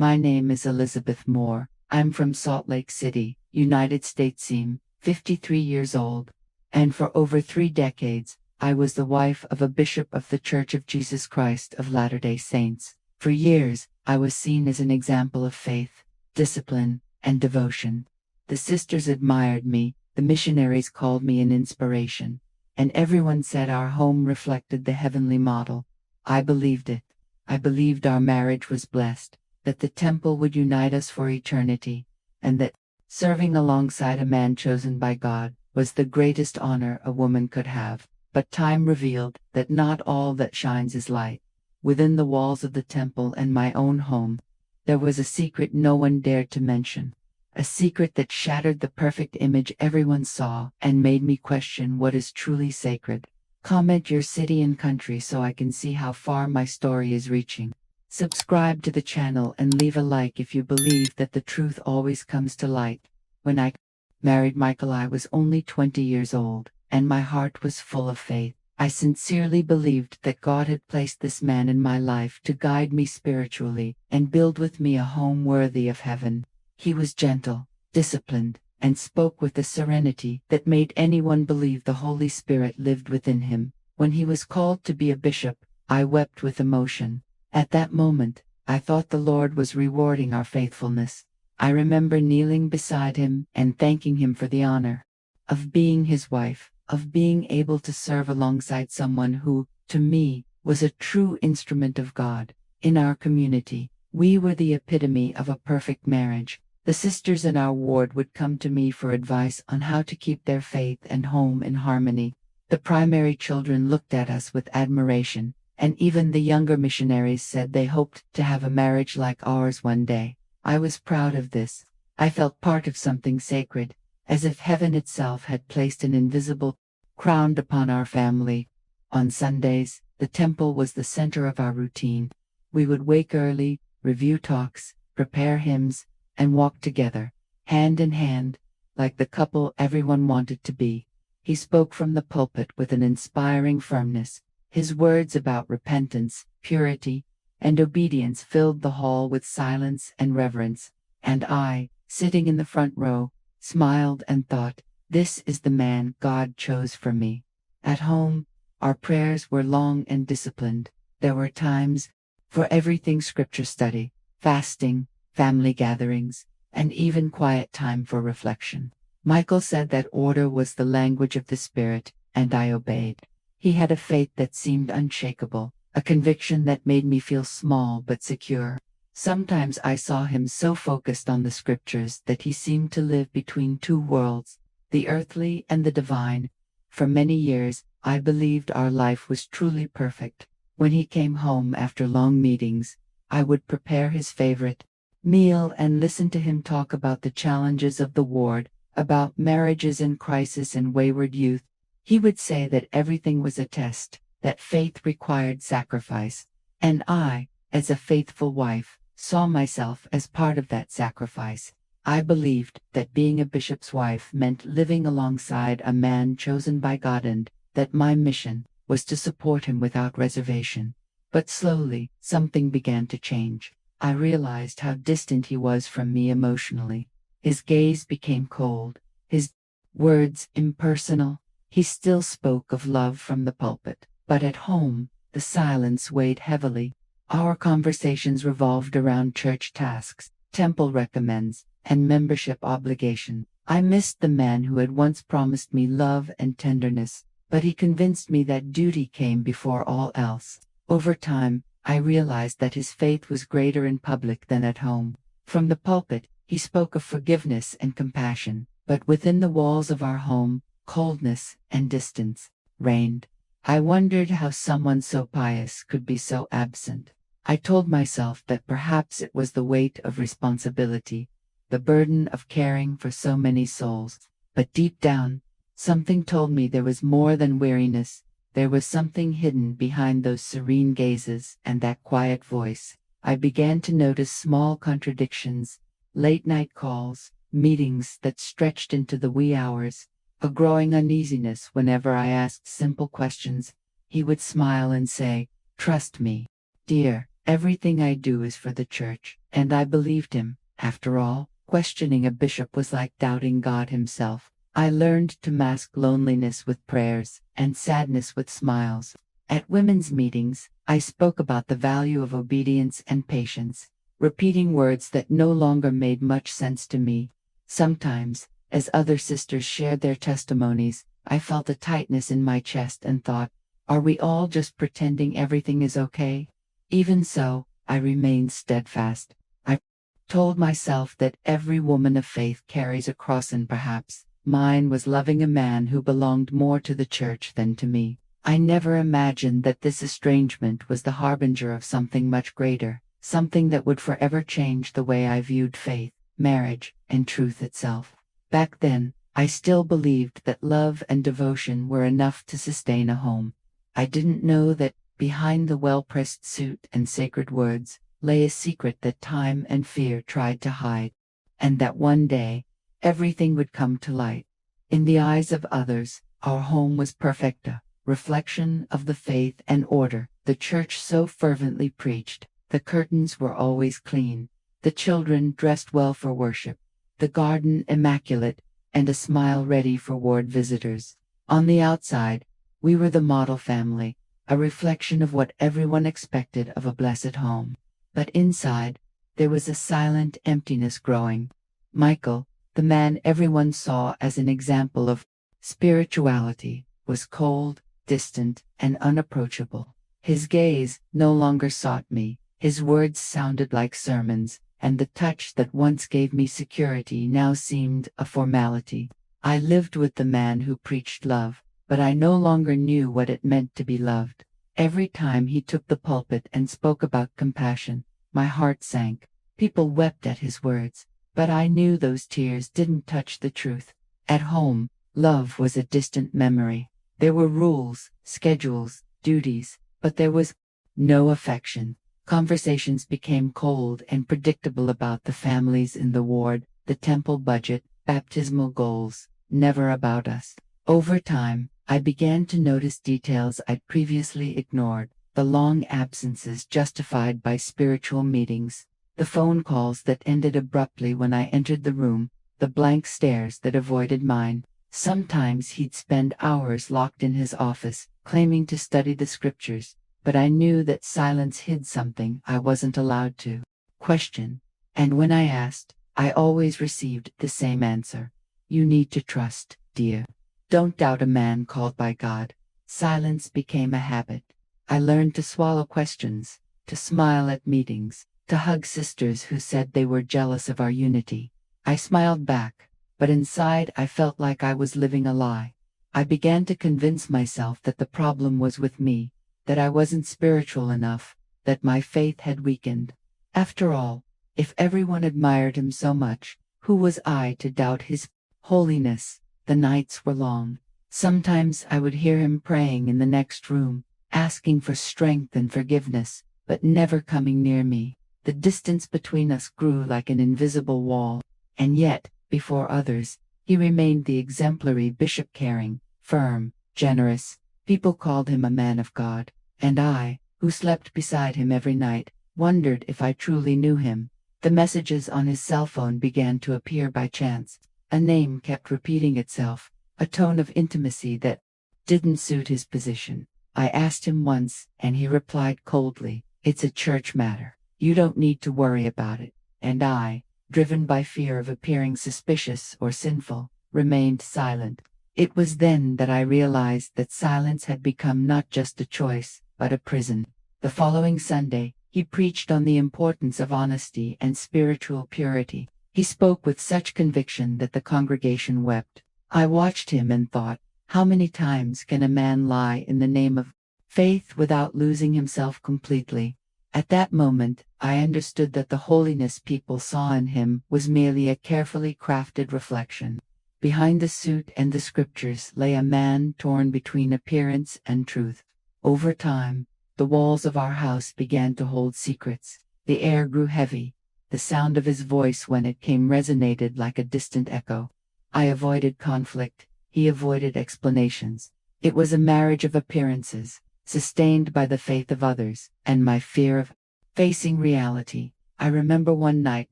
My name is Elizabeth Moore. I'm from Salt Lake City, United States. I'm 53 years old, and for over 3 decades, I was the wife of a bishop of the Church of Jesus Christ of Latter-day Saints. For years, I was seen as an example of faith, discipline, and devotion. The sisters admired me, the missionaries called me an inspiration, and everyone said our home reflected the heavenly model. I believed it. I believed our marriage was blessed, that the temple would unite us for eternity, and that serving alongside a man chosen by God was the greatest honor a woman could have. But time revealed that not all that shines is light. Within the walls of the temple and my own home, there was a secret no one dared to mention. A secret that shattered the perfect image everyone saw and made me question what is truly sacred. Comment your city and country so I can see how far my story is reaching. Subscribe to the channel and leave a like if you believe that the truth always comes to light. When I married Michael, I was only 20 years old, and my heart was full of faith. I sincerely believed that God had placed this man in my life to guide me spiritually and build with me a home worthy of heaven. He was gentle, disciplined, and spoke with a serenity that made anyone believe the Holy Spirit lived within him. When he was called to be a bishop, I wept with emotion. At that moment, I thought the Lord was rewarding our faithfulness. I remember kneeling beside him and thanking him for the honor of being his wife, of being able to serve alongside someone who, to me, was a true instrument of God. In our community, we were the epitome of a perfect marriage. The sisters in our ward would come to me for advice on how to keep their faith and home in harmony. The primary children looked at us with admiration, and even the younger missionaries said they hoped to have a marriage like ours one day. I was proud of this. I felt part of something sacred, as if heaven itself had placed an invisible crown upon our family. On Sundays, the temple was the center of our routine. We would wake early, review talks, prepare hymns, and walk together, hand in hand, like the couple everyone wanted to be. He spoke from the pulpit with an inspiring firmness. His words about repentance, purity, and obedience filled the hall with silence and reverence, and I, sitting in the front row, smiled and thought, this is the man God chose for me. At home, our prayers were long and disciplined. There were times for everything: scripture study, fasting, family gatherings, and even quiet time for reflection. Michael said that order was the language of the Spirit, and I obeyed. He had a faith that seemed unshakable, a conviction that made me feel small but secure. Sometimes I saw him so focused on the scriptures that he seemed to live between two worlds, the earthly and the divine. For many years, I believed our life was truly perfect. When he came home after long meetings, I would prepare his favorite meal and listen to him talk about the challenges of the ward, about marriages in crisis and wayward youth. He would say that everything was a test, that faith required sacrifice, and I, as a faithful wife, saw myself as part of that sacrifice. I believed that being a bishop's wife meant living alongside a man chosen by God, and that my mission was to support him without reservation. But slowly, something began to change. I realized how distant he was from me emotionally. His gaze became cold, his words impersonal. He still spoke of love from the pulpit, but at home, the silence weighed heavily. Our conversations revolved around church tasks, temple recommends, and membership obligation. I missed the man who had once promised me love and tenderness, but he convinced me that duty came before all else. Over time, I realized that his faith was greater in public than at home. From the pulpit, he spoke of forgiveness and compassion, but within the walls of our home, coldness and distance reigned. I wondered how someone so pious could be so absent. I told myself that perhaps it was the weight of responsibility, the burden of caring for so many souls. But deep down, something told me there was more than weariness. There was something hidden behind those serene gazes and that quiet voice. I began to notice small contradictions, late-night calls, meetings that stretched into the wee hours, a growing uneasiness whenever I asked simple questions. He would smile and say, "Trust me, dear, Everything I do is for the church, and I believed him. After all, questioning a bishop was like doubting God himself. I learned to mask loneliness with prayers and sadness with smiles. At women's meetings, I spoke about the value of obedience and patience, repeating words that no longer made much sense to me. Sometimes, as other sisters shared their testimonies, I felt a tightness in my chest and thought, are we all just pretending everything is okay? Even so, I remained steadfast. I told myself that every woman of faith carries a cross, and perhaps mine was loving a man who belonged more to the church than to me. I never imagined that this estrangement was the harbinger of something much greater, something that would forever change the way I viewed faith, marriage, and truth itself. Back then, I still believed that love and devotion were enough to sustain a home. I didn't know that behind the well-pressed suit and sacred words lay a secret that time and fear tried to hide, and that one day, everything would come to light. In the eyes of others, our home was perfect, a reflection of the faith and order the church so fervently preached. The curtains were always clean, the children dressed well for worship, the garden immaculate, and a smile ready for ward visitors. On the outside, we were the model family, a reflection of what everyone expected of a blessed home. But inside, there was a silent emptiness growing. Michael, the man everyone saw as an example of spirituality, was cold, distant, and unapproachable. His gaze no longer sought me, his words sounded like sermons, and the touch that once gave me security now seemed a formality. I lived with the man who preached love, but I no longer knew what it meant to be loved. Every time he took the pulpit and spoke about compassion, my heart sank. People wept at his words, but I knew those tears didn't touch the truth. At home, love was a distant memory. There were rules, schedules, duties, but there was no affection. Conversations became cold and predictable about the families in the ward, the temple budget, baptismal goals, never about us. Over time, I began to notice details I'd previously ignored, the long absences justified by spiritual meetings, the phone calls that ended abruptly when I entered the room, the blank stares that avoided mine. Sometimes he'd spend hours locked in his office, claiming to study the scriptures, but I knew that silence hid something I wasn't allowed to question. And when I asked, I always received the same answer. You need to trust, dear. Don't doubt a man called by God. Silence became a habit. I learned to swallow questions, to smile at meetings, to hug sisters who said they were jealous of our unity. I smiled back, but inside I felt like I was living a lie. I began to convince myself that the problem was with me, that I wasn't spiritual enough, that my faith had weakened. After all, if everyone admired him so much, who was I to doubt his holiness? The nights were long. Sometimes I would hear him praying in the next room, asking for strength and forgiveness, but never coming near me. The distance between us grew like an invisible wall, and yet, before others, he remained the exemplary bishop, caring, firm, generous. People called him a man of God, and I, who slept beside him every night, wondered if I truly knew him. The messages on his cell phone began to appear by chance. A name kept repeating itself, a tone of intimacy that didn't suit his position. I asked him once, and he replied coldly, "It's a church matter. You don't need to worry about it." And I, driven by fear of appearing suspicious or sinful, remained silent. It was then that I realized that silence had become not just a choice, but a prison. The following Sunday, he preached on the importance of honesty and spiritual purity. He spoke with such conviction that the congregation wept. I watched him and thought, how many times can a man lie in the name of faith without losing himself completely? At that moment, I understood that the holiness people saw in him was merely a carefully crafted reflection. Behind the suit and the scriptures lay a man torn between appearance and truth. Over time, the walls of our house began to hold secrets. The air grew heavy. The sound of his voice when it came resonated like a distant echo. I avoided conflict. He avoided explanations. It was a marriage of appearances, sustained by the faith of others, and my fear of Facing reality. I remember one night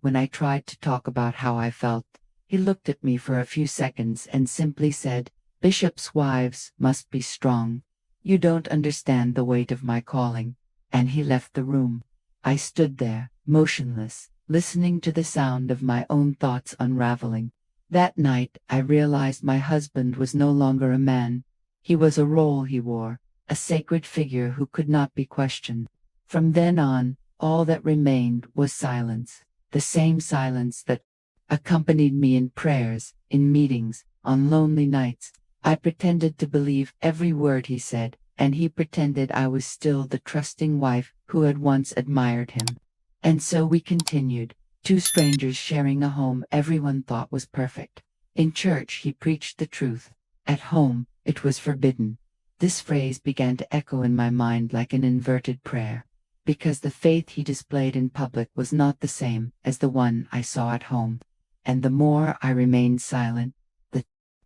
when I tried to talk about how I felt. He looked at me for a few seconds and simply said, "Bishops' wives must be strong. You don't understand the weight of my calling." And he left the room. I stood there, motionless, listening to the sound of my own thoughts unraveling. That night, I realized my husband was no longer a man. He was a role he wore, a sacred figure who could not be questioned. From then on, all that remained was silence, the same silence that accompanied me in prayers, in meetings, on lonely nights. I pretended to believe every word he said, and he pretended I was still the trusting wife who had once admired him. And so we continued, two strangers sharing a home everyone thought was perfect. In church he preached the truth. At home, it was forbidden. This phrase began to echo in my mind like an inverted prayer, because the faith he displayed in public was not the same as the one I saw at home. And the more I remained silent, the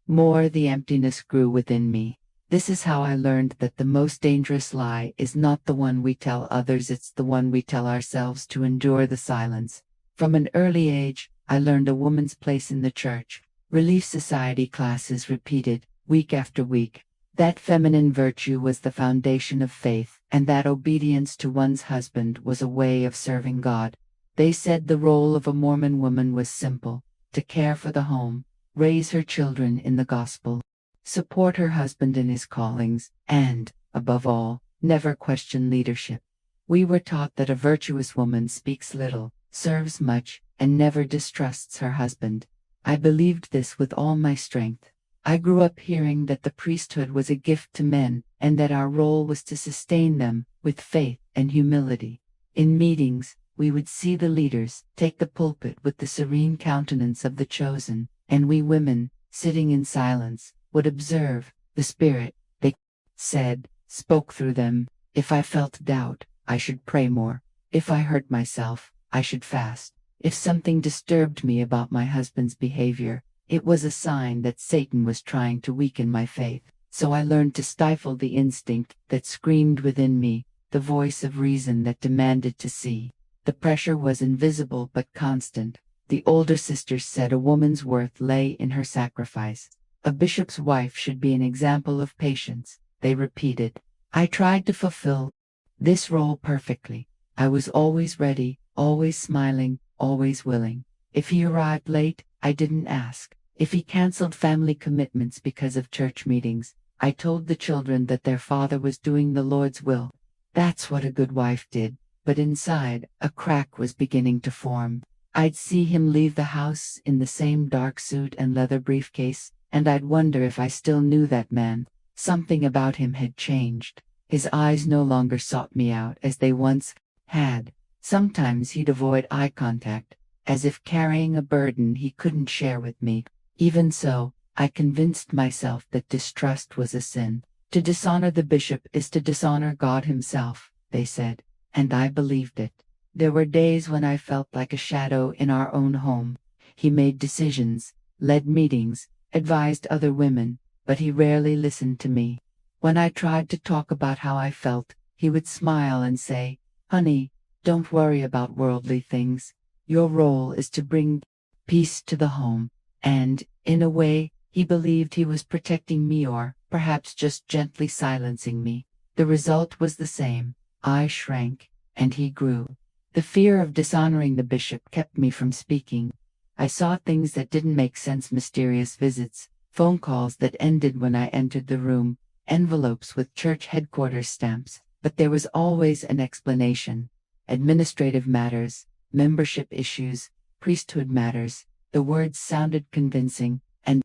more the emptiness grew within me. This is how I learned that the most dangerous lie is not the one we tell others, it's the one we tell ourselves to endure the silence. From an early age, I learned a woman's place in the church. Relief Society classes repeated, week after week, that feminine virtue was the foundation of faith, and that obedience to one's husband was a way of serving God. They said the role of a Mormon woman was simple: to care for the home, raise her children in the gospel, support her husband in his callings, and, above all, never question leadership. We were taught that a virtuous woman speaks little, serves much, and never distrusts her husband. I believed this with all my strength. I grew up hearing that the priesthood was a gift to men, and that our role was to sustain them with faith and humility. In meetings, we would see the leaders take the pulpit with the serene countenance of the chosen, and we women, sitting in silence, would observe. The Spirit, they said, spoke through them. If I felt doubt, I should pray more. If I hurt myself, I should fast. If something disturbed me about my husband's behavior, it was a sign that Satan was trying to weaken my faith. So I learned to stifle the instinct that screamed within me, the voice of reason that demanded to see. The pressure was invisible but constant. The older sisters said a woman's worth lay in her sacrifice. A bishop's wife should be an example of patience, they repeated. I tried to fulfill this role perfectly. I was always ready, always smiling, always willing. If he arrived late, I didn't ask. If he canceled family commitments because of church meetings, I told the children that their father was doing the Lord's will. That's what a good wife did. But inside, a crack was beginning to form. I'd see him leave the house in the same dark suit and leather briefcase, and I'd wonder if I still knew that man. Something about him had changed. His eyes no longer sought me out as they once had. Sometimes he'd avoid eye contact, as if carrying a burden he couldn't share with me. Even so, I convinced myself that distrust was a sin. To dishonor the bishop is to dishonor God himself, they said, and I believed it. There were days when I felt like a shadow in our own home. He made decisions, led meetings, advised other women, but he rarely listened to me. When I tried to talk about how I felt, he would smile and say, "Honey, don't worry about worldly things. Your role is to bring peace to the home." And, in a way, he believed he was protecting me, or perhaps just gently silencing me. The result was the same. I shrank, and he grew. The fear of dishonoring the bishop kept me from speaking. I saw things that didn't make sense: mysterious visits, phone calls that ended when I entered the room, envelopes with church headquarters stamps, but there was always an explanation. Administrative matters, membership issues, priesthood matters. The words sounded convincing, and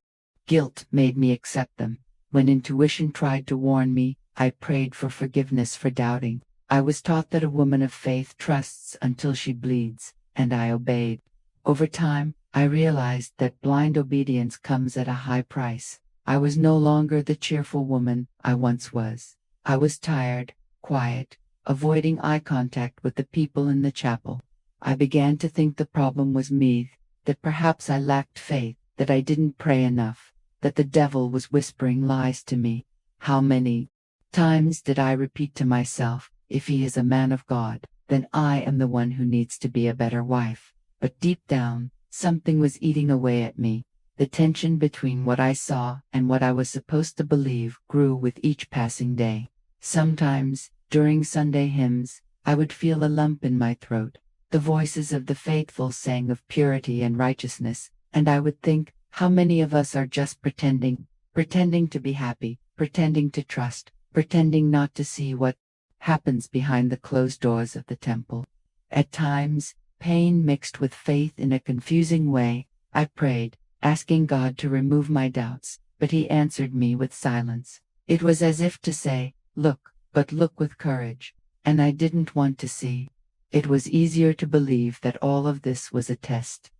guilt made me accept them. When intuition tried to warn me, I prayed for forgiveness for doubting. I was taught that a woman of faith trusts until she bleeds, and I obeyed. Over time, I realized that blind obedience comes at a high price. I was no longer the cheerful woman I once was. I was tired, quiet, avoiding eye contact with the people in the chapel. I began to think the problem was me, that perhaps I lacked faith, that I didn't pray enough, that the devil was whispering lies to me. How many times did I repeat to myself, "If he is a man of God, then I am the one who needs to be a better wife. But deep down, something was eating away at me. The tension between what I saw and what I was supposed to believe grew with each passing day. Sometimes, during Sunday hymns, I would feel a lump in my throat. The voices of the faithful sang of purity and righteousness, and I would think, how many of us are just pretending to be happy, pretending to trust, pretending not to see what happens behind the closed doors of the temple. At times, pain mixed with faith in a confusing way, I prayed, asking God to remove my doubts, but He answered me with silence. It was as if to say, look, but look with courage. And I didn't want to see. It was easier to believe that all of this was a test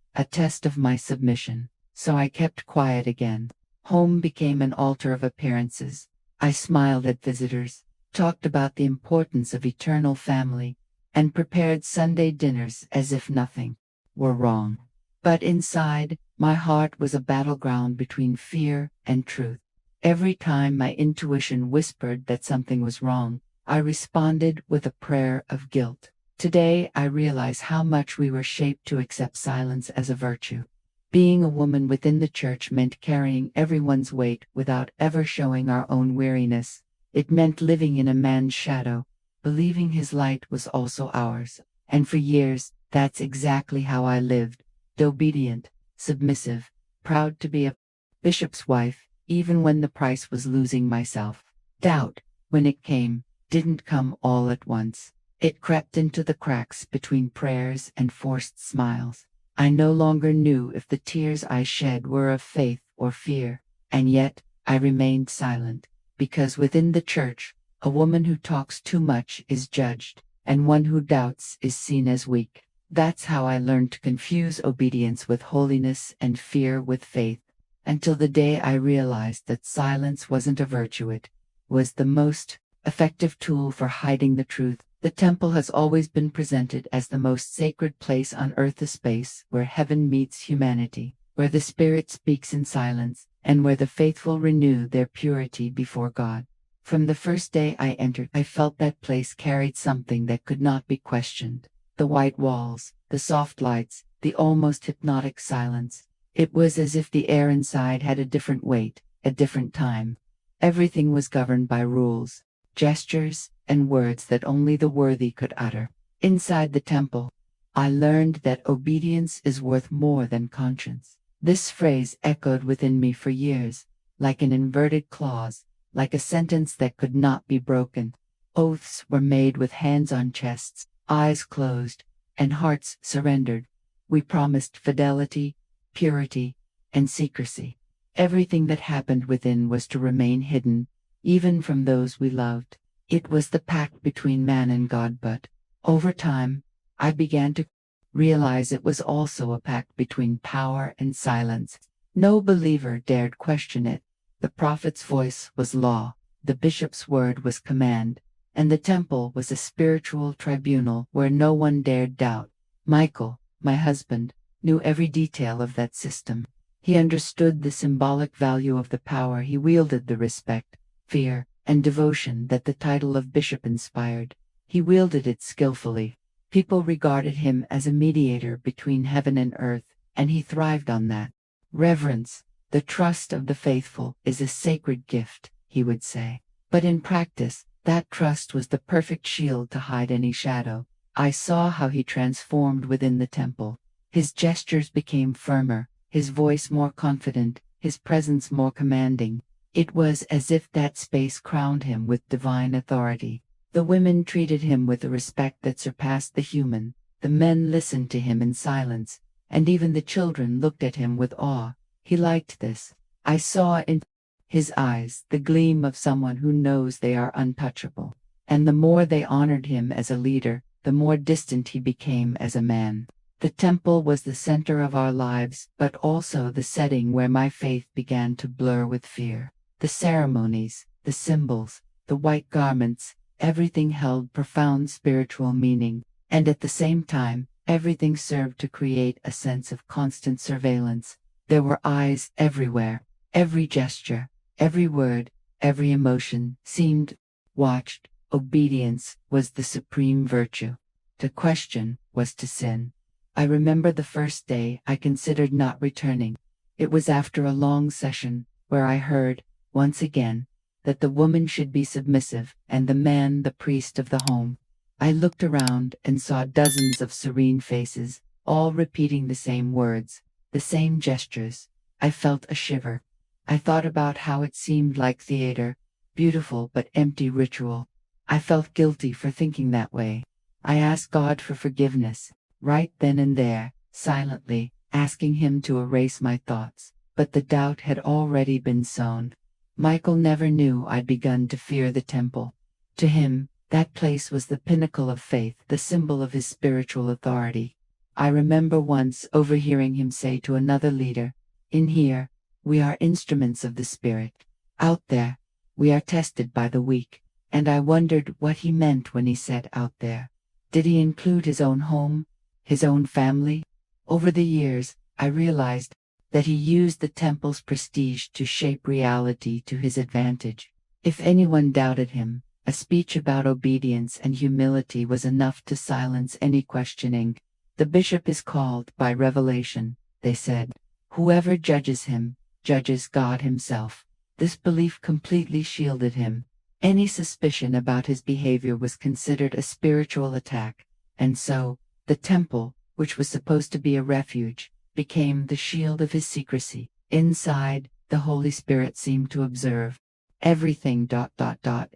of my submission. So I kept quiet again. Home became an altar of appearances. I smiled at visitors, talked about the importance of eternal family, and prepared Sunday dinners as if nothing were wrong. But inside, my heart was a battleground between fear and truth. Every time my intuition whispered that something was wrong, I responded with a prayer of guilt. Today I realize how much we were shaped to accept silence as a virtue. Being a woman within the church meant carrying everyone's weight without ever showing our own weariness. It meant living in a man's shadow, believing his light was also ours. And for years, that's exactly how I lived. Obedient, submissive, proud to be a bishop's wife, even when the price was losing myself. Doubt, when it came, didn't come all at once. It crept into the cracks between prayers and forced smiles. I no longer knew if the tears I shed were of faith or fear, and yet I remained silent, because within the church, a woman who talks too much is judged, and one who doubts is seen as weak. That's how I learned to confuse obedience with holiness and fear with faith, until the day I realized that silence wasn't a virtue, it was the most effective tool for hiding the truth. The temple has always been presented as the most sacred place on earth, a space where heaven meets humanity, where the Spirit speaks in silence, and where the faithful renew their purity before God. From the first day I entered, I felt that place carried something that could not be questioned. The white walls, the soft lights, the almost hypnotic silence. It was as if the air inside had a different weight, a different time. Everything was governed by rules, gestures, and words that only the worthy could utter. Inside the temple, I learned that obedience is worth more than conscience. This phrase echoed within me for years, like an inverted clause, like a sentence that could not be broken. Oaths were made with hands on chests, eyes closed, and hearts surrendered. We promised fidelity, purity, and secrecy. Everything that happened within was to remain hidden, even from those we loved. It was the pact between man and God, but over time, I began to realize it was also a pact between power and silence. No believer dared question it. The prophet's voice was law, the bishop's word was command, and the temple was a spiritual tribunal where no one dared doubt. Michael, my husband, knew every detail of that system. He understood the symbolic value of the power he wielded, the respect, fear, and devotion that the title of bishop inspired. He wielded it skillfully. People regarded him as a mediator between heaven and earth, and he thrived on that. Reverence, the trust of the faithful, is a sacred gift, he would say. But in practice, that trust was the perfect shield to hide any shadow. I saw how he transformed within the temple. His gestures became firmer, his voice more confident, his presence more commanding. It was as if that space crowned him with divine authority. The women treated him with a respect that surpassed the human. The men listened to him in silence, and even the children looked at him with awe. He liked this. I saw in his eyes the gleam of someone who knows they are untouchable. And the more they honored him as a leader, the more distant he became as a man. The temple was the center of our lives, but also the setting where my faith began to blur with fear. The ceremonies, the symbols, the white garments, everything held profound spiritual meaning, and at the same time, everything served to create a sense of constant surveillance. There were eyes everywhere. Every gesture, every word, every emotion seemed watched. Obedience was the supreme virtue. To question was to sin. I remember the first day I considered not returning. It was after a long session, where I heard, once again, that the woman should be submissive and the man the priest of the home. I looked around and saw dozens of serene faces, all repeating the same words, the same gestures. I felt a shiver. I thought about how it seemed like theater, beautiful but empty ritual. I felt guilty for thinking that way. I asked God for forgiveness, right then and there, silently, asking Him to erase my thoughts. But the doubt had already been sown. Michael never knew I'd begun to fear the temple. To him, that place was the pinnacle of faith, the symbol of his spiritual authority. I remember once overhearing him say to another leader, "In here, we are instruments of the Spirit. Out there, we are tested by the weak." And I wondered what he meant when he said out there. Did he include his own home, his own family? Over the years, I realized that he used the temple's prestige to shape reality to his advantage. If anyone doubted him, a speech about obedience and humility was enough to silence any questioning. "The bishop is called by revelation," they said. "Whoever judges him, judges God himself." This belief completely shielded him. Any suspicion about his behavior was considered a spiritual attack, and so, the temple, which was supposed to be a refuge, became the shield of his secrecy. Inside, the Holy Spirit seemed to observe everything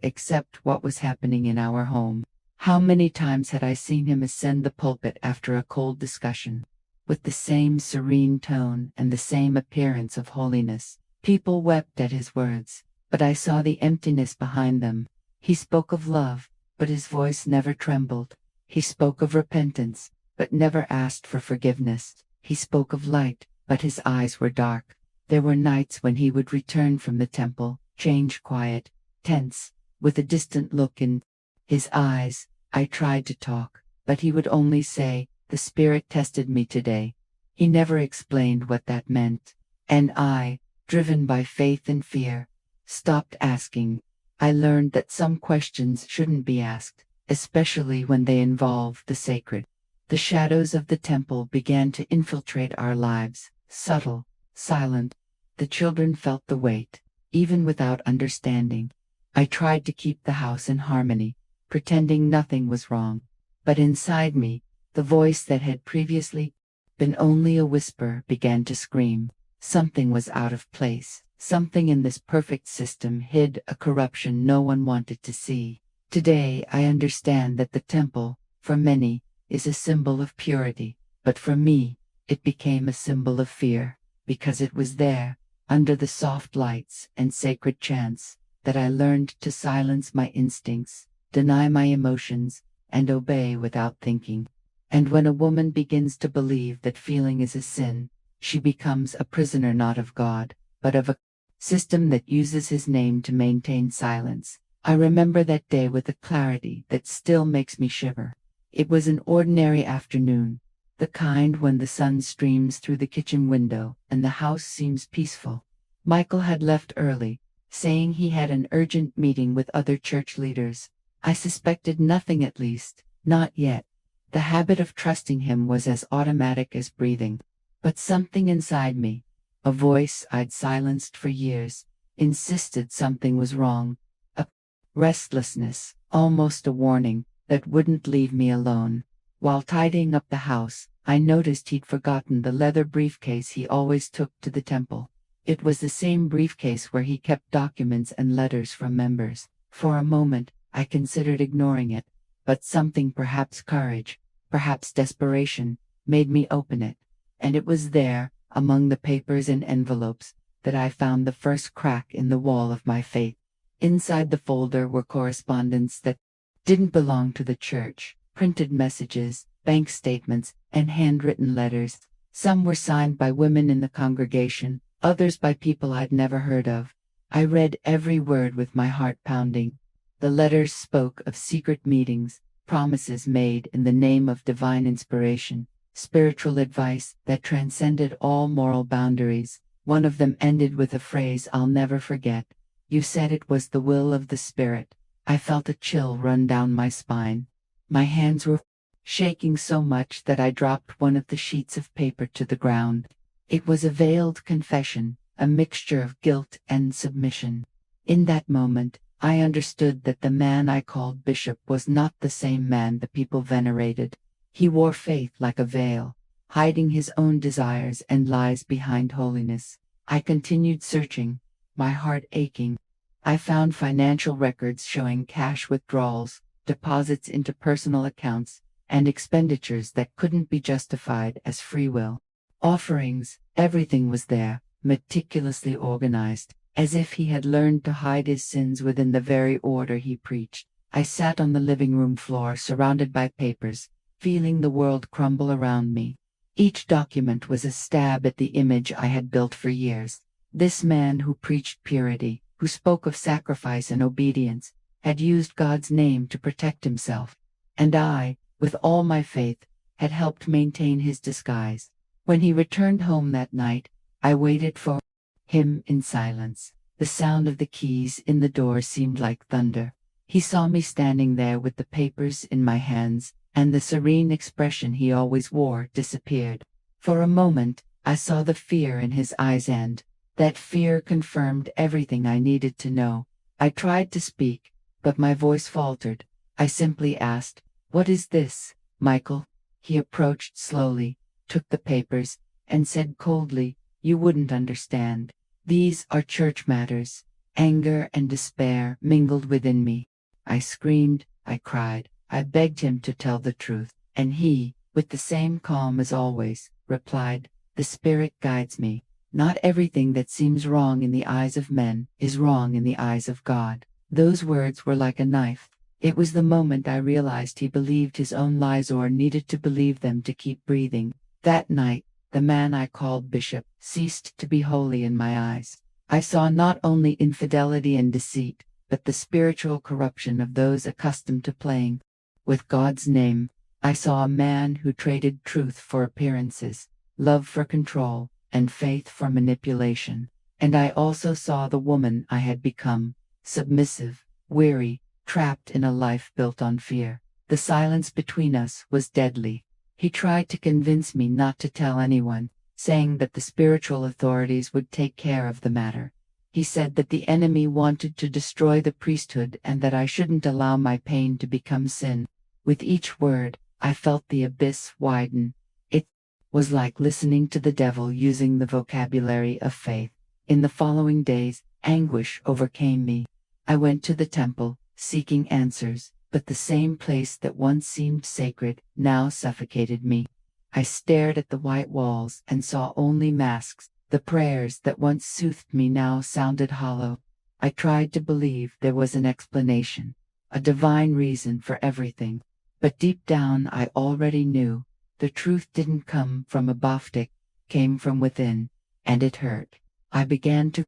except what was happening in our home. How many times had I seen him ascend the pulpit after a cold discussion, with the same serene tone and the same appearance of holiness. People wept at his words, but I saw the emptiness behind them. He spoke of love, but his voice never trembled. He spoke of repentance, but never asked for forgiveness. He spoke of light, but his eyes were dark. There were nights when he would return from the temple, change quiet, tense, with a distant look in his eyes. I tried to talk, but he would only say, "The Spirit tested me today." He never explained what that meant. And I, driven by faith and fear, stopped asking. I learned that some questions shouldn't be asked, especially when they involve the sacred. The shadows of the temple began to infiltrate our lives, subtle, silent. The children felt the weight, even without understanding. I tried to keep the house in harmony, pretending nothing was wrong. But inside me, the voice that had previously been only a whisper began to scream. Something was out of place. Something in this perfect system hid a corruption no one wanted to see. Today I understand that the temple, for many, is a symbol of purity, but for me, it became a symbol of fear, because it was there, under the soft lights and sacred chants, that I learned to silence my instincts, deny my emotions, and obey without thinking. And when a woman begins to believe that feeling is a sin, she becomes a prisoner not of God, but of a system that uses His name to maintain silence. I remember that day with a clarity that still makes me shiver. It was an ordinary afternoon, the kind when the sun streams through the kitchen window and the house seems peaceful. Michael had left early, saying he had an urgent meeting with other church leaders. I suspected nothing, at least, not yet. The habit of trusting him was as automatic as breathing. But something inside me, a voice I'd silenced for years, insisted something was wrong. A restlessness, almost a warning, that wouldn't leave me alone. While tidying up the house, I noticed he'd forgotten the leather briefcase he always took to the temple. It was the same briefcase where he kept documents and letters from members. For a moment, I considered ignoring it, but something, perhaps courage, perhaps desperation, made me open it. And it was there, among the papers and envelopes, that I found the first crack in the wall of my faith. Inside the folder were correspondence that didn't belong to the church, printed messages, bank statements, and handwritten letters. Some were signed by women in the congregation, others by people I'd never heard of. I read every word with my heart pounding. The letters spoke of secret meetings, promises made in the name of divine inspiration, spiritual advice that transcended all moral boundaries. One of them ended with a phrase I'll never forget. "You said it was the will of the Spirit." I felt a chill run down my spine. My hands were shaking so much that I dropped one of the sheets of paper to the ground. It was a veiled confession, a mixture of guilt and submission. In that moment, I understood that the man I called bishop was not the same man the people venerated. He wore faith like a veil, hiding his own desires and lies behind holiness. I continued searching, my heart aching. I found financial records showing cash withdrawals, deposits into personal accounts, and expenditures that couldn't be justified as free will. Offerings, everything was there, meticulously organized, as if he had learned to hide his sins within the very order he preached. I sat on the living room floor surrounded by papers, feeling the world crumble around me. Each document was a stab at the image I had built for years. This man who preached purity, who spoke of sacrifice and obedience, had used God's name to protect himself. And I, with all my faith, had helped maintain his disguise. When he returned home that night, I waited for him in silence. The sound of the keys in the door seemed like thunder. He saw me standing there with the papers in my hands, and the serene expression he always wore disappeared. For a moment, I saw the fear in his eyes, and that fear confirmed everything I needed to know. I tried to speak, but my voice faltered. I simply asked, "What is this, Michael?" He approached slowly, took the papers, and said coldly, "You wouldn't understand. These are church matters." Anger and despair mingled within me. I screamed, I cried, I begged him to tell the truth, and he, with the same calm as always, replied, "The Spirit guides me. Not everything that seems wrong in the eyes of men is wrong in the eyes of God." Those words were like a knife. It was the moment I realized he believed his own lies or needed to believe them to keep breathing. That night, the man I called bishop ceased to be holy in my eyes. I saw not only infidelity and deceit, but the spiritual corruption of those accustomed to playing with God's name. I saw a man who traded truth for appearances, love for control, and faith for manipulation. And I also saw the woman I had become, submissive, weary, trapped in a life built on fear. The silence between us was deadly. He tried to convince me not to tell anyone, saying that the spiritual authorities would take care of the matter. He said that the enemy wanted to destroy the priesthood and that I shouldn't allow my pain to become sin. With each word, I felt the abyss widen. It was like listening to the devil using the vocabulary of faith. In the following days, anguish overcame me. I went to the temple, seeking answers, but the same place that once seemed sacred now suffocated me. I stared at the white walls and saw only masks. The prayers that once soothed me now sounded hollow. I tried to believe there was an explanation, a divine reason for everything. But deep down I already knew the truth didn't come from a Baptist, came from within, and it hurt. I began to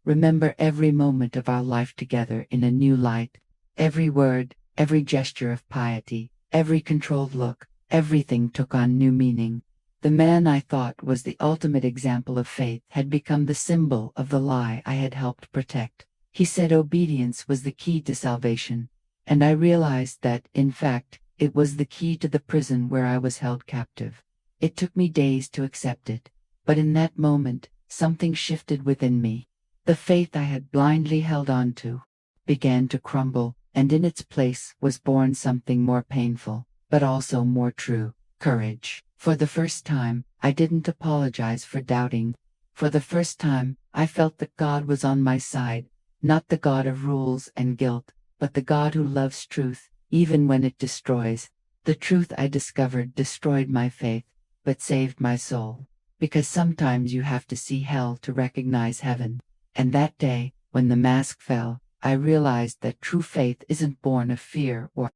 remember every moment of our life together in a new light. Every word, every gesture of piety, every controlled look, everything took on new meaning. The man I thought was the ultimate example of faith had become the symbol of the lie I had helped protect. He said obedience was the key to salvation, and I realized that, in fact, it was the key to the prison where I was held captive. It took me days to accept it, but in that moment, something shifted within me. The faith I had blindly held on to began to crumble, and in its place was born something more painful, but also more true: courage. For the first time, I didn't apologize for doubting. For the first time, I felt that God was on my side, not the God of rules and guilt, but the God who loves truth, even when it destroys. The truth I discovered destroyed my faith, but saved my soul. Because sometimes you have to see hell to recognize heaven. And that day, when the mask fell, I realized that true faith isn't born of fear or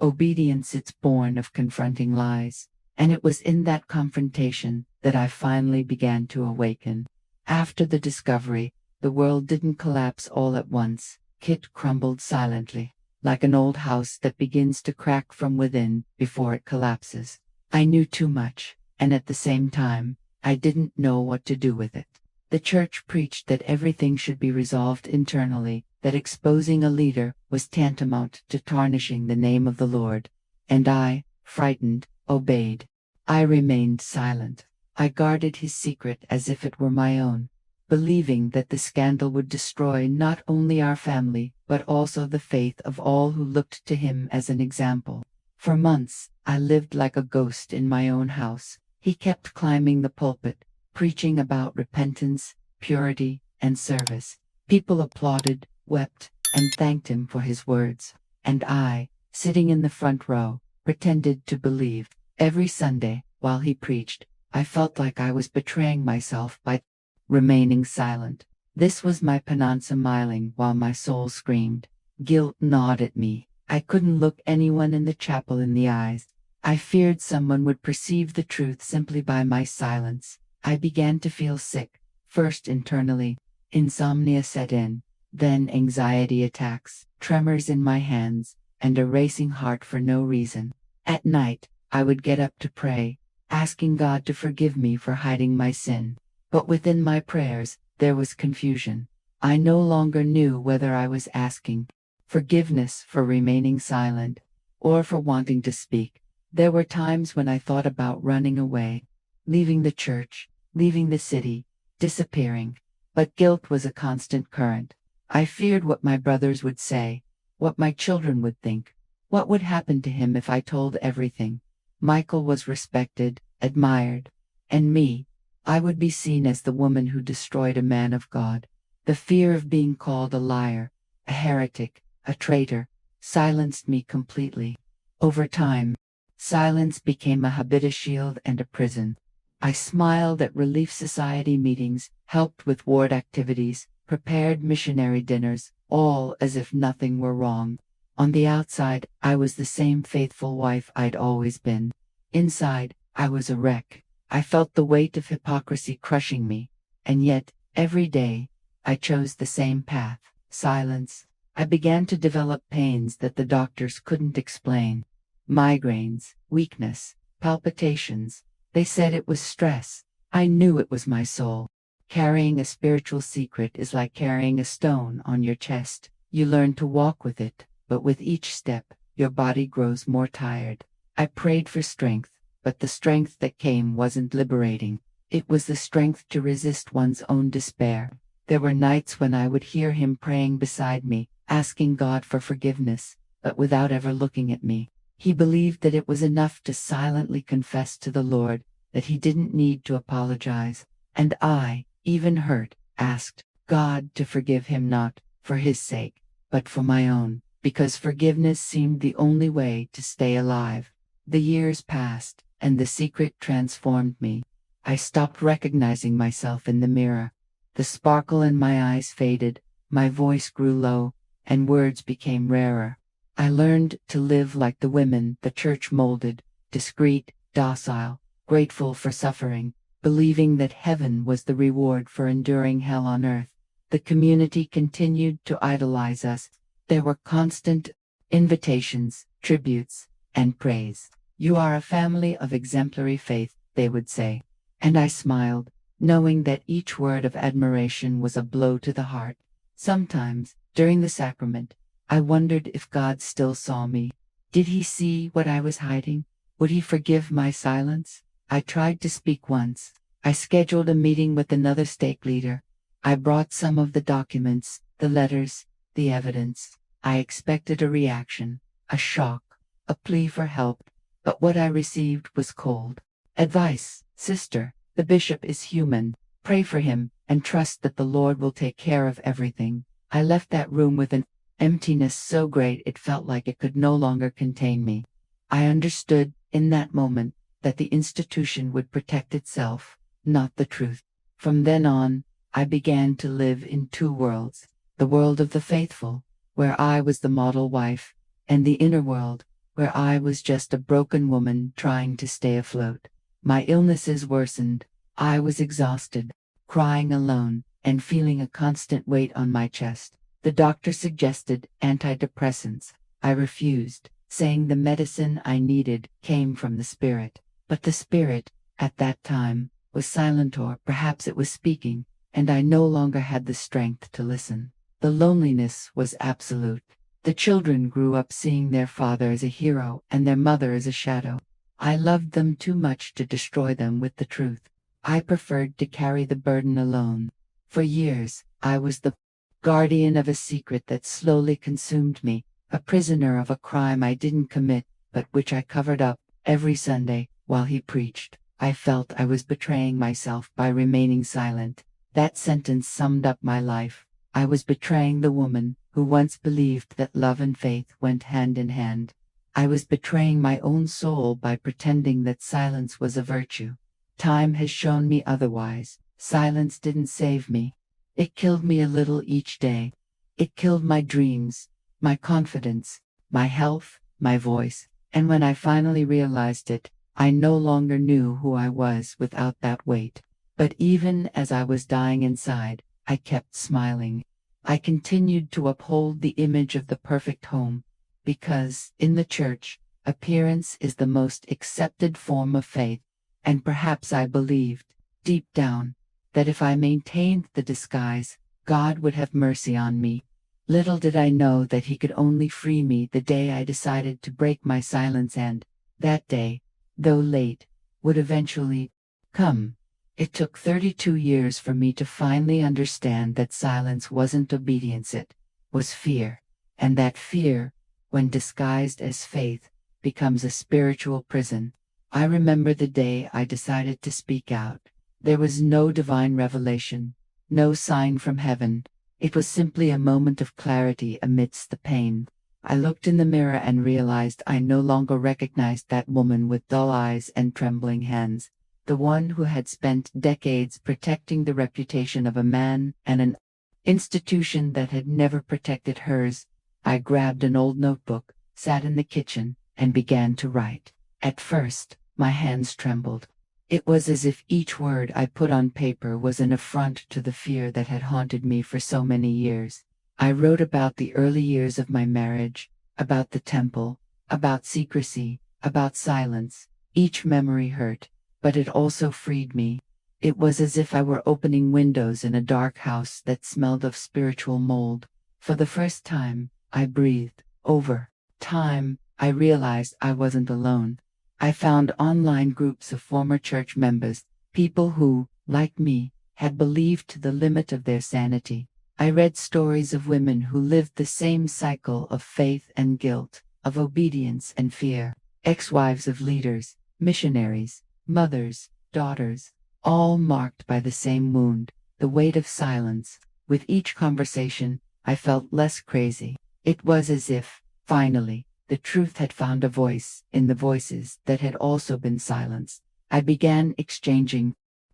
obedience, it's born of confronting lies. And it was in that confrontation that I finally began to awaken. After the discovery, the world didn't collapse all at once. It crumbled silently, like an old house that begins to crack from within before it collapses. I knew too much, and at the same time, I didn't know what to do with it. The church preached that everything should be resolved internally, that exposing a leader was tantamount to tarnishing the name of the Lord. And I, frightened, obeyed. I remained silent. I guarded his secret as if it were my own, believing that the scandal would destroy not only our family but also the faith of all who looked to him as an example. For months, I lived like a ghost in my own house. He kept climbing the pulpit, preaching about repentance, purity, and service. People applauded, wept, and thanked him for his words. And I, sitting in the front row, pretended to believe. Every Sunday, while he preached, I felt like I was betraying myself by remaining silent. This was my penance smiling while my soul screamed. Guilt gnawed at me. I couldn't look anyone in the chapel in the eyes. I feared someone would perceive the truth simply by my silence. I began to feel sick, first internally. Insomnia set in, then anxiety attacks, tremors in my hands, and a racing heart for no reason. At night, I would get up to pray, asking God to forgive me for hiding my sin. But within my prayers, there was confusion. I no longer knew whether I was asking forgiveness for remaining silent or for wanting to speak. There were times when I thought about running away, leaving the church, leaving the city, disappearing. But guilt was a constant current. I feared what my brothers would say, what my children would think. What would happen to him if I told everything? Michael was respected, admired, and me, I would be seen as the woman who destroyed a man of God. The fear of being called a liar, a heretic, a traitor, silenced me completely. Over time, silence became a habit, a shield, and a prison. I smiled at Relief Society meetings, helped with ward activities, prepared missionary dinners, all as if nothing were wrong. On the outside, I was the same faithful wife I'd always been. Inside, I was a wreck. I felt the weight of hypocrisy crushing me, and yet, every day, I chose the same path, silence. I began to develop pains that the doctors couldn't explain. Migraines, weakness, palpitations. They said it was stress. I knew it was my soul. Carrying a spiritual secret is like carrying a stone on your chest. You learn to walk with it, but with each step, your body grows more tired. I prayed for strength, but the strength that came wasn't liberating. It was the strength to resist one's own despair. There were nights when I would hear him praying beside me, asking God for forgiveness, but without ever looking at me. He believed that it was enough to silently confess to the Lord, that he didn't need to apologize. And I, even hurt, asked God to forgive him, not for his sake, but for my own, because forgiveness seemed the only way to stay alive. The years passed, and the secret transformed me. I stopped recognizing myself in the mirror. The sparkle in my eyes faded, my voice grew low, and words became rarer. I learned to live like the women the church molded, discreet, docile, grateful for suffering, believing that heaven was the reward for enduring hell on earth. The community continued to idolize us. There were constant invitations, tributes, and praise. You are a family of exemplary faith, they would say. And I smiled, knowing that each word of admiration was a blow to the heart. Sometimes, during the sacrament, I wondered if God still saw me. Did he see what I was hiding? Would he forgive my silence? I tried to speak once. I scheduled a meeting with another stake leader. I brought some of the documents, the letters, the evidence. I expected a reaction, a shock, a plea for help, but what I received was cold. Advice, sister, the bishop is human. Pray for him, and trust that the Lord will take care of everything. I left that room with an emptiness so great it felt like it could no longer contain me. I understood, in that moment, that the institution would protect itself, not the truth. From then on, I began to live in two worlds: the world of the faithful, where I was the model wife, and the inner world, where I was just a broken woman trying to stay afloat. My illnesses worsened. I was exhausted, crying alone, and feeling a constant weight on my chest. The doctor suggested antidepressants. I refused, saying the medicine I needed came from the spirit. But the spirit, at that time, was silent, or perhaps it was speaking, and I no longer had the strength to listen. The loneliness was absolute. The children grew up seeing their father as a hero and their mother as a shadow. I loved them too much to destroy them with the truth. I preferred to carry the burden alone. For years, I was the guardian of a secret that slowly consumed me, a prisoner of a crime I didn't commit, but which I covered up. Every Sunday, while he preached, I felt I was betraying myself by remaining silent. That sentence summed up my life. I was betraying the woman who once believed that love and faith went hand in hand. I was betraying my own soul by pretending that silence was a virtue. Time has shown me otherwise. Silence didn't save me. It killed me a little each day. It killed my dreams, my confidence, my health, my voice, and when I finally realized it, I no longer knew who I was without that weight. But even as I was dying inside, I kept smiling. I continued to uphold the image of the perfect home, because, in the church, appearance is the most accepted form of faith, and perhaps I believed, deep down, that if I maintained the disguise, God would have mercy on me. Little did I know that He could only free me the day I decided to break my silence, and that day, though late, would eventually come. It took 32 years for me to finally understand that silence wasn't obedience, it was fear, and that fear, when disguised as faith, becomes a spiritual prison. I remember the day I decided to speak out. There was no divine revelation, no sign from heaven. It was simply a moment of clarity amidst the pain. I looked in the mirror and realized I no longer recognized that woman with dull eyes and trembling hands, the one who had spent decades protecting the reputation of a man and an institution that had never protected hers. I grabbed an old notebook, sat in the kitchen, and began to write. At first, my hands trembled. It was as if each word I put on paper was an affront to the fear that had haunted me for so many years. I wrote about the early years of my marriage, about the temple, about secrecy, about silence. Each memory hurt, but it also freed me. It was as if I were opening windows in a dark house that smelled of spiritual mold. For the first time, I breathed. Over time, I realized I wasn't alone. I found online groups of former church members, people who, like me, had believed to the limit of their sanity. I read stories of women who lived the same cycle of faith and guilt, of obedience and fear, ex-wives of leaders, missionaries, mothers, daughters, all marked by the same wound, the weight of silence. With each conversation, I felt less crazy. It was as if, finally, the truth had found a voice in the voices that had also been silenced. I began exchanging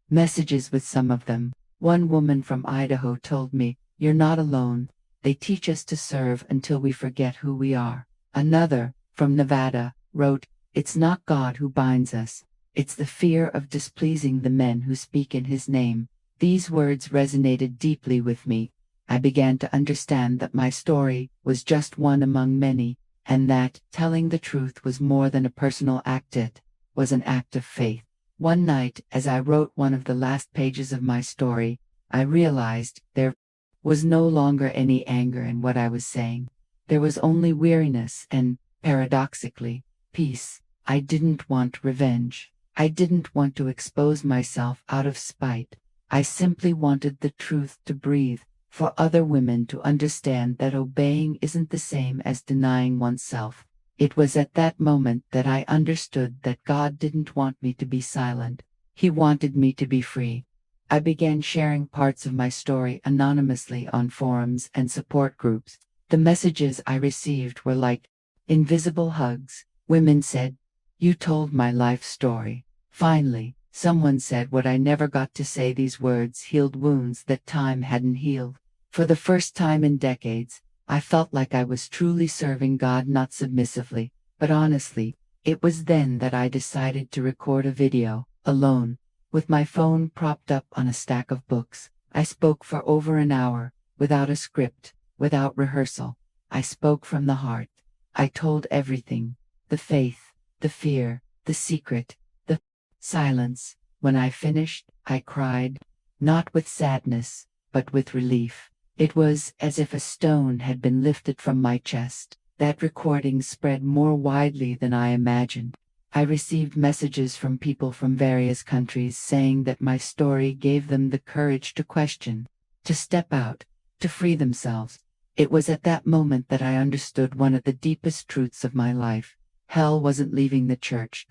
messages with some of them. One woman from Idaho told me, "You're not alone. They teach us to serve until we forget who we are." Another, from Nevada, wrote, "It's not God who binds us. It's the fear of displeasing the men who speak in His name." These words resonated deeply with me. I began to understand that my story was just one among many, and that telling the truth was more than a personal act, it was an act of faith. One night, as I wrote one of the last pages of my story, I realized there was no longer any anger in what I was saying. There was only weariness and, paradoxically, peace. I didn't want revenge. I didn't want to expose myself out of spite. I simply wanted the truth to breathe, for other women to understand that obeying isn't the same as denying oneself. It was at that moment that I understood that God didn't want me to be silent. He wanted me to be free. I began sharing parts of my story anonymously on forums and support groups. The messages I received were like invisible hugs. Women said, "You told my life story." Finally, someone said what I never got to say. These words healed wounds that time hadn't healed. For the first time in decades, I felt like I was truly serving God, not submissively, but honestly. It was then that I decided to record a video, alone, with my phone propped up on a stack of books. I spoke for over an hour, without a script, without rehearsal. I spoke from the heart. I told everything: the faith, the fear, the secret, the silence. When I finished, I cried, not with sadness, but with relief. It was as if a stone had been lifted from my chest. That recording spread more widely than I imagined. I received messages from people from various countries saying that my story gave them the courage to question, to step out, to free themselves. It was at that moment that I understood one of the deepest truths of my life. Hell wasn't leaving the church.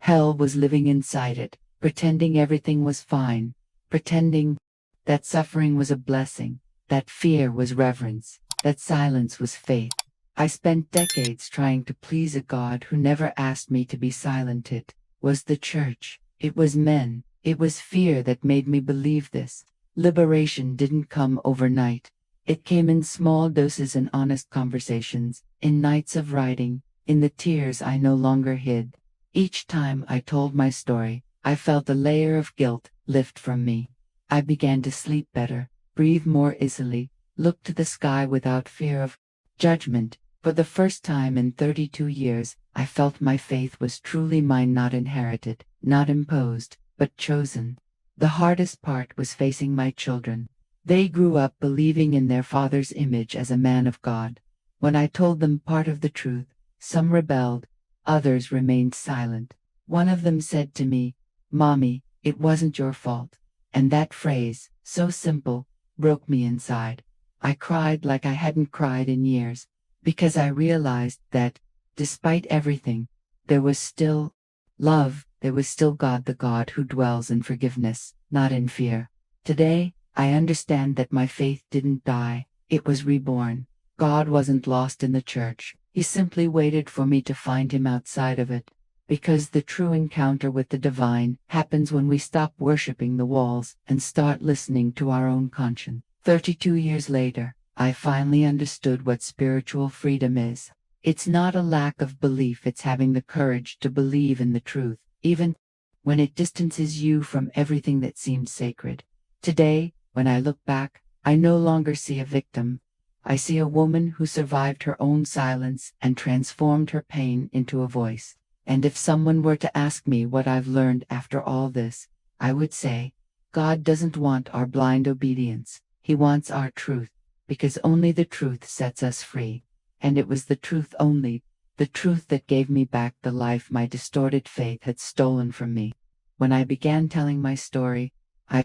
Hell was living inside it, pretending everything was fine, pretending that suffering was a blessing, that fear was reverence, that silence was faith. I spent decades trying to please a God who never asked me to be silent. It was the church, it was men, it was fear that made me believe this. Liberation didn't come overnight. It came in small doses and honest conversations, in nights of writing, in the tears I no longer hid. Each time I told my story, I felt a layer of guilt lift from me. I began to sleep better, breathe more easily, look to the sky without fear of judgment. For the first time in 32 years, I felt my faith was truly mine, not inherited, not imposed, but chosen. The hardest part was facing my children. They grew up believing in their father's image as a man of God. When I told them part of the truth, some rebelled, others remained silent. One of them said to me, "Mommy, it wasn't your fault." And that phrase, so simple, broke me inside. I cried like I hadn't cried in years, because I realized that, despite everything, there was still love, there was still God, the God who dwells in forgiveness, not in fear. Today, I understand that my faith didn't die, it was reborn. God wasn't lost in the church, He simply waited for me to find Him outside of it. Because the true encounter with the divine happens when we stop worshiping the walls and start listening to our own conscience. 32 years later, I finally understood what spiritual freedom is. It's not a lack of belief, it's having the courage to believe in the truth, even when it distances you from everything that seems sacred. Today, when I look back, I no longer see a victim. I see a woman who survived her own silence and transformed her pain into a voice. And if someone were to ask me what I've learned after all this, I would say, God doesn't want our blind obedience. He wants our truth, because only the truth sets us free. And it was the truth only, the truth that gave me back the life my distorted faith had stolen from me. When I began telling my story, I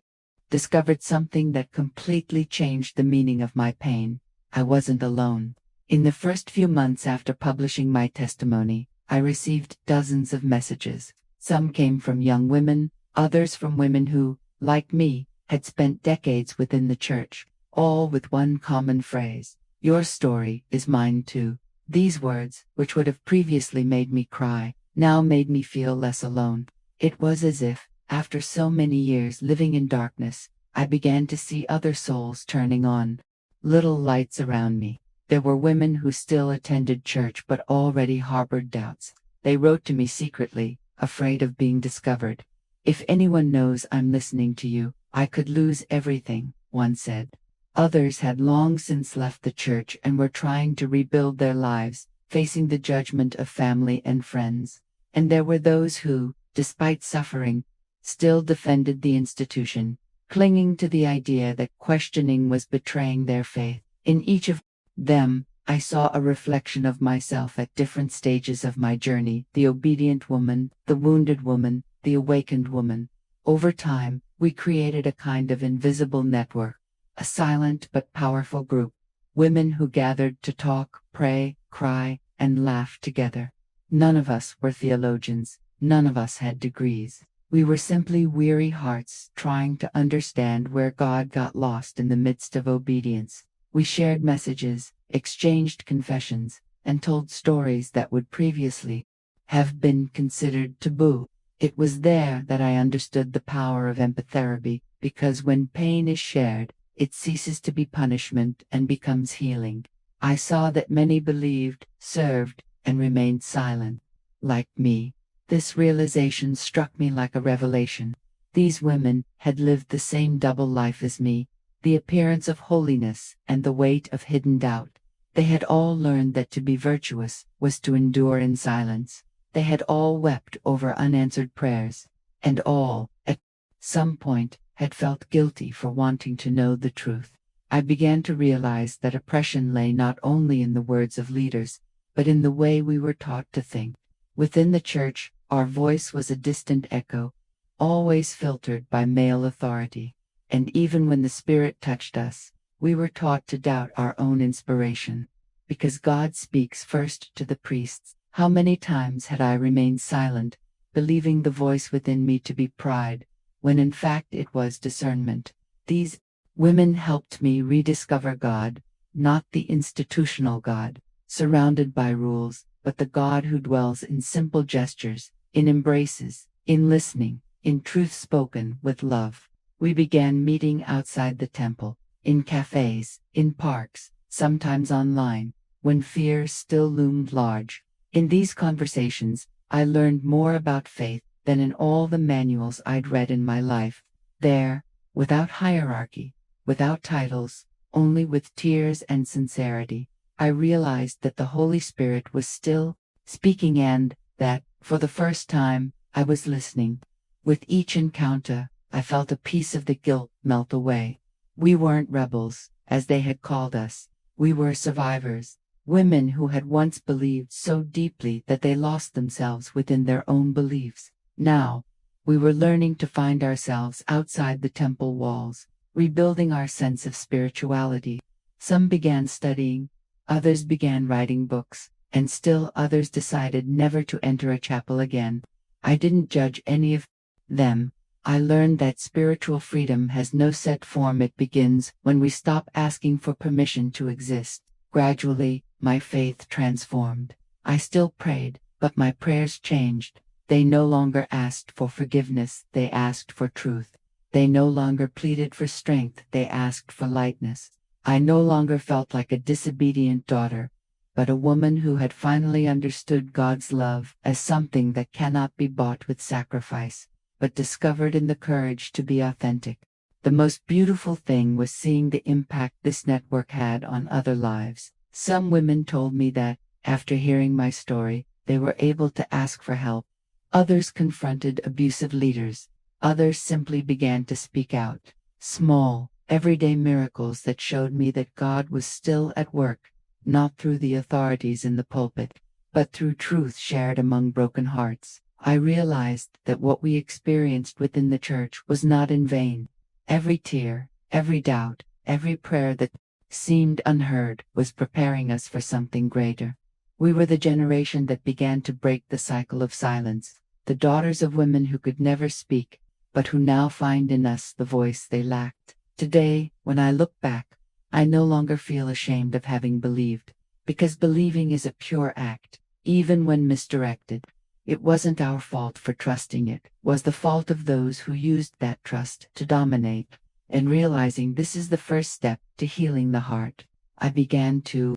discovered something that completely changed the meaning of my pain. I wasn't alone. In the first few months after publishing my testimony, I received dozens of messages. Some came from young women, others from women who, like me, had spent decades within the church, all with one common phrase: "Your story is mine too." These words, which would have previously made me cry, now made me feel less alone. It was as if, after so many years living in darkness, I began to see other souls turning on, little lights around me. There were women who still attended church but already harbored doubts. They wrote to me secretly, afraid of being discovered. "If anyone knows I'm listening to you, I could lose everything," one said. Others had long since left the church and were trying to rebuild their lives, facing the judgment of family and friends. And there were those who, despite suffering, still defended the institution, clinging to the idea that questioning was betraying their faith. In each of them, I saw a reflection of myself at different stages of my journey: the obedient woman, the wounded woman, the awakened woman. Over time, we created a kind of invisible network, a silent but powerful group, women who gathered to talk, pray, cry, and laugh together. None of us were theologians, none of us had degrees. We were simply weary hearts trying to understand where God got lost in the midst of obedience. We shared messages, exchanged confessions, and told stories that would previously have been considered taboo. It was there that I understood the power of empathy, because when pain is shared, it ceases to be punishment and becomes healing. I saw that many believed, served, and remained silent. Like me, this realization struck me like a revelation. These women had lived the same double life as me, the appearance of holiness and the weight of hidden doubt. They had all learned that to be virtuous was to endure in silence. They had all wept over unanswered prayers, and all, at some point, had felt guilty for wanting to know the truth. I began to realize that oppression lay not only in the words of leaders, but in the way we were taught to think. Within the church, our voice was a distant echo, always filtered by male authority. And even when the Spirit touched us, we were taught to doubt our own inspiration. Because God speaks first to the priests, how many times had I remained silent, believing the voice within me to be pride, when in fact it was discernment? These women helped me rediscover God, not the institutional God, surrounded by rules, but the God who dwells in simple gestures, in embraces, in listening, in truth spoken with love. We began meeting outside the temple, in cafes, in parks, sometimes online, when fear still loomed large. In these conversations, I learned more about faith than in all the manuals I'd read in my life. There, without hierarchy, without titles, only with tears and sincerity, I realized that the Holy Spirit was still speaking and that, for the first time, I was listening. With each encounter, I felt a piece of the guilt melt away. We weren't rebels, as they had called us. We were survivors, women who had once believed so deeply that they lost themselves within their own beliefs. Now, we were learning to find ourselves outside the temple walls, rebuilding our sense of spirituality. Some began studying, others began writing books, and still others decided never to enter a chapel again. I didn't judge any of them. I learned that spiritual freedom has no set form. It begins when we stop asking for permission to exist. Gradually, my faith transformed. I still prayed, but my prayers changed. They no longer asked for forgiveness, they asked for truth. They no longer pleaded for strength, they asked for lightness. I no longer felt like a disobedient daughter, but a woman who had finally understood God's love as something that cannot be bought with sacrifice, but discovered in the courage to be authentic. The most beautiful thing was seeing the impact this network had on other lives. Some women told me that, after hearing my story, they were able to ask for help. Others confronted abusive leaders. Others simply began to speak out. Small, everyday miracles that showed me that God was still at work, not through the authorities in the pulpit, but through truth shared among broken hearts. I realized that what we experienced within the church was not in vain. Every tear, every doubt, every prayer that seemed unheard was preparing us for something greater. We were the generation that began to break the cycle of silence, the daughters of women who could never speak, but who now find in us the voice they lacked. Today, when I look back, I no longer feel ashamed of having believed, because believing is a pure act, even when misdirected. It wasn't our fault for trusting, it was the fault of those who used that trust to dominate. And realizing this is the first step to healing the heart, I began to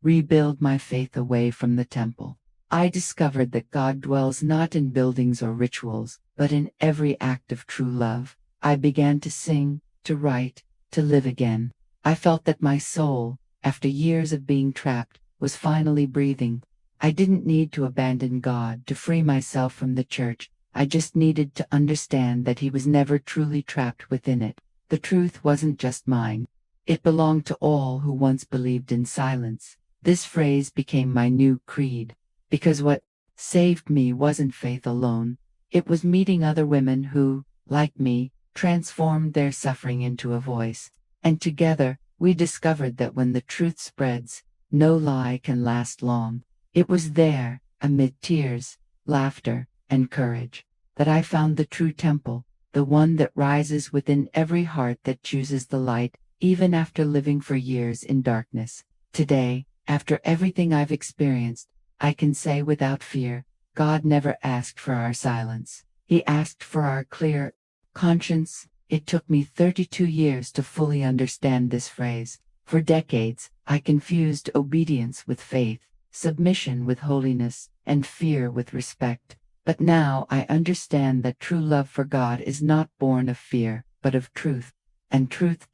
rebuild my faith away from the temple. I discovered that God dwells not in buildings or rituals, but in every act of true love. I began to sing, to write, to live again. I felt that my soul, after years of being trapped, was finally breathing. I didn't need to abandon God to free myself from the church. I just needed to understand that He was never truly trapped within it. The truth wasn't just mine. It belonged to all who once believed in silence. This phrase became my new creed, because what saved me wasn't faith alone. It was meeting other women who, like me, transformed their suffering into a voice. And together, we discovered that when the truth spreads, no lie can last long. It was there, amid tears, laughter, and courage, that I found the true temple, the one that rises within every heart that chooses the light, even after living for years in darkness. Today, after everything I've experienced, I can say without fear, God never asked for our silence. He asked for our clear conscience. It took me 32 years to fully understand this phrase. For decades, I confused obedience with faith, submission with holiness, and fear with respect. But now I understand that true love for God is not born of fear, but of truth. And truth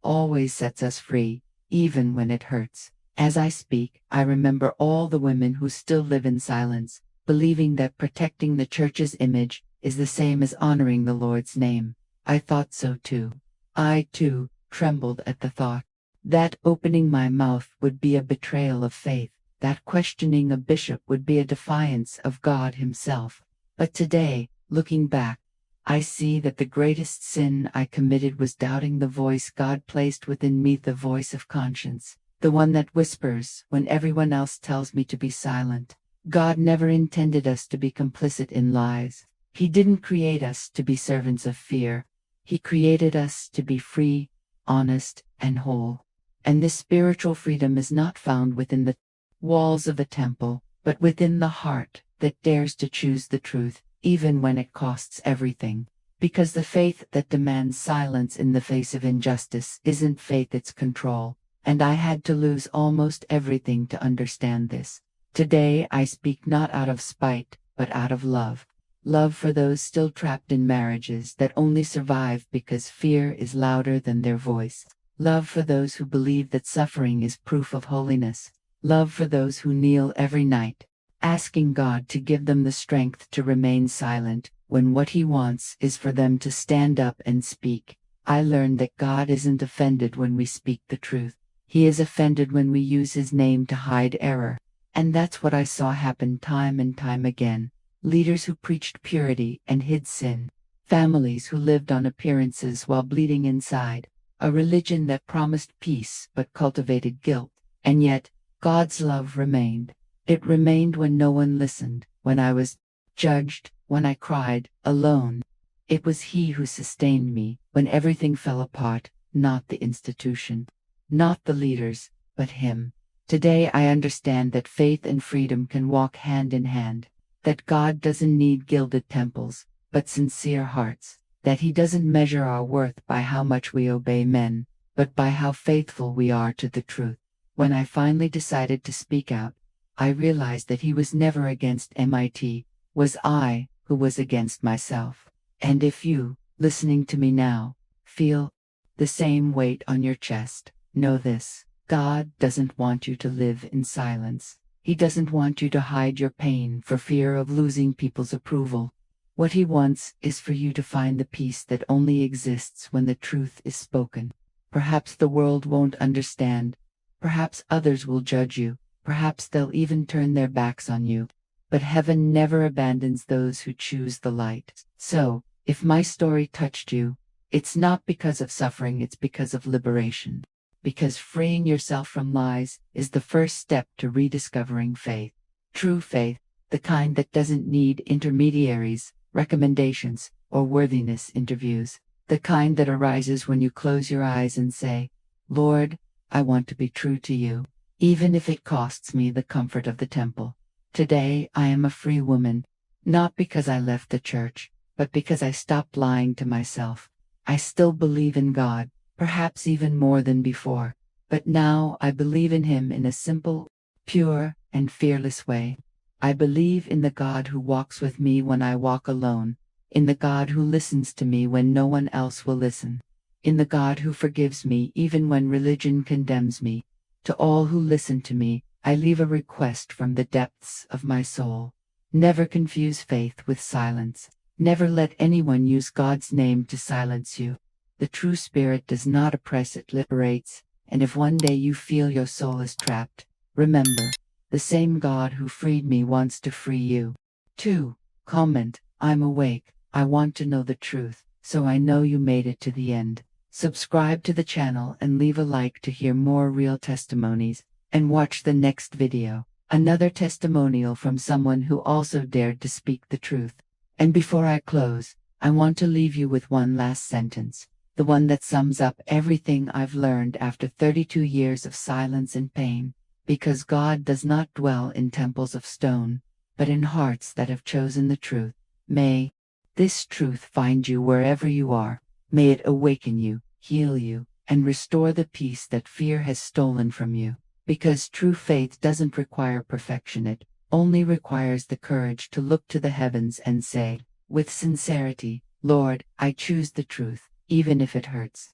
always sets us free, even when it hurts. As I speak, I remember all the women who still live in silence, believing that protecting the church's image is the same as honoring the Lord's name. I thought so too. I, too, trembled at the thought. That opening my mouth would be a betrayal of faith, that questioning a bishop would be a defiance of God Himself. But today, looking back, I see that the greatest sin I committed was doubting the voice God placed within me, the voice of conscience, the one that whispers when everyone else tells me to be silent. God never intended us to be complicit in lies. He didn't create us to be servants of fear. He created us to be free, honest, and whole. And this spiritual freedom is not found within the walls of a temple, but within the heart that dares to choose the truth, even when it costs everything. Because the faith that demands silence in the face of injustice isn't faith, it's control. And I had to lose almost everything to understand this. Today I speak not out of spite, but out of love. Love for those still trapped in marriages that only survive because fear is louder than their voice. Love for those who believe that suffering is proof of holiness. Love for those who kneel every night, asking God to give them the strength to remain silent, when what He wants is for them to stand up and speak. I learned that God isn't offended when we speak the truth. He is offended when we use His name to hide error. And that's what I saw happen time and time again. Leaders who preached purity and hid sin. Families who lived on appearances while bleeding inside. A religion that promised peace but cultivated guilt. And yet, God's love remained. It remained when no one listened, when I was judged, when I cried, alone. It was He who sustained me when everything fell apart, not the institution, not the leaders, but Him. Today I understand that faith and freedom can walk hand in hand, that God doesn't need gilded temples, but sincere hearts, that He doesn't measure our worth by how much we obey men, but by how faithful we are to the truth. When I finally decided to speak out, I realized that He was never against MIT, was I who was against myself. And if you, listening to me now, feel the same weight on your chest, know this. God doesn't want you to live in silence. He doesn't want you to hide your pain for fear of losing people's approval. What He wants is for you to find the peace that only exists when the truth is spoken. Perhaps the world won't understand. Perhaps others will judge you. Perhaps they'll even turn their backs on you. But heaven never abandons those who choose the light. So, if my story touched you, it's not because of suffering, it's because of liberation. Because freeing yourself from lies is the first step to rediscovering faith. True faith, the kind that doesn't need intermediaries, recommendations, or worthiness interviews. The kind that arises when you close your eyes and say, Lord, I want to be true to you, even if it costs me the comfort of the temple. Today I am a free woman, not because I left the church, but because I stopped lying to myself. I still believe in God, perhaps even more than before, but now I believe in Him in a simple, pure, and fearless way. I believe in the God who walks with me when I walk alone, in the God who listens to me when no one else will listen, in the God who forgives me even when religion condemns me. To all who listen to me, I leave a request from the depths of my soul. Never confuse faith with silence. Never let anyone use God's name to silence you. The true spirit does not oppress, it liberates. And if one day you feel your soul is trapped, remember, the same God who freed me wants to free you. 2. Comment, I'm awake. I want to know the truth, so I know you made it to the end. Subscribe to the channel and leave a like to hear more real testimonies, and watch the next video, another testimonial from someone who also dared to speak the truth. And before I close, I want to leave you with one last sentence, the one that sums up everything I've learned after 32 years of silence and pain. Because God does not dwell in temples of stone, but in hearts that have chosen the truth. May this truth find you wherever you are. May it awaken you, heal you, and restore the peace that fear has stolen from you. Because true faith doesn't require perfection, it only requires the courage to look to the heavens and say, with sincerity, Lord, I choose the truth, even if it hurts.